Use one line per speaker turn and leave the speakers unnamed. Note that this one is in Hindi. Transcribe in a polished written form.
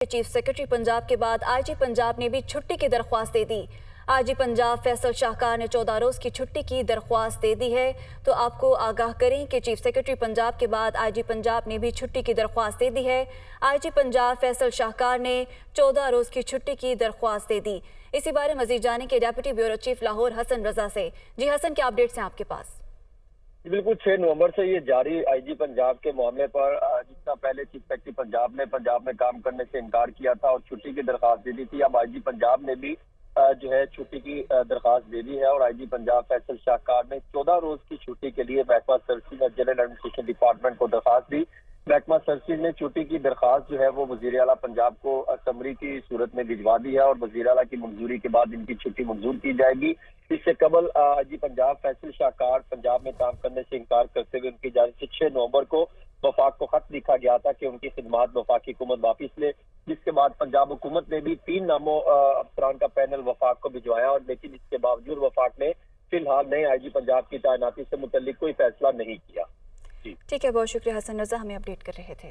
चीफ सेक्रेटरी पंजाब के बाद आईजी पंजाब ने भी छुट्टी की दरख्वास्त दे दी। आईजी पंजाब फैसल शाहकार ने 14 रोज़ की छुट्टी की दरख्वास्त दे दी है। तो आपको आगाह करें कि चीफ सेक्रेटरी पंजाब के बाद आईजी पंजाब ने भी छुट्टी की दरख्वास्त दे दी है। आईजी पंजाब फैसल शाहकार ने 14 रोज़ की छुट्टी की दरख्वास्त दे दी। इसी बारे मजीद जाने के deputy bureau chief Lahore Hasan Raza से। जी हसन, क्या अपडेट्स हैं आपके पास?
बिल्कुल 6 नवंबर से ये जारी आईजी पंजाब के मामले पर जितना पहले चीफ सेक्रेटरी पंजाब ने पंजाब में काम करने से इनकार किया था और छुट्टी की दरखास्त दे दी थी। अब आईजी पंजाब ने भी जो है छुट्टी की दरखास्त दे दी है और आईजी पंजाब फैसल शाहकार ने 14 रोज की छुट्टी के लिए महकमा सर्विसेज और जनरल एडमिनिस्ट्रेशन डिपार्टमेंट को दरखास्त दी। महकमा सर्विसेज ने छुट्टी की दरखास्त जो है वो वजीर आला पंजाब को समरी की सूरत में भिजवा दी है और वजीर आला की मंजूरी के बाद इनकी छुट्टी मंजूर की जाएगी। इससे कबल आईजी पंजाब फैसल शाहकार पंजाब में काम करने से इनकार करते हुए उनकी जानिब से 6 नवंबर को वफाक को खत लिखा गया था कि उनकी खिदमात वफाकी हुकूमत वापिस ले, जिसके बाद पंजाब हुकूमत ने भी 3 नामों अफसरान का पैनल वफाक को भिजवाया और लेकिन इसके बावजूद वफाक ने फिलहाल नए आईजी पंजाब की तैनाती से मुतल्लिक कोई फैसला नहीं किया।
ठीक है, बहुत शुक्रिया हसन रजा, हमें अपडेट कर रहे थे।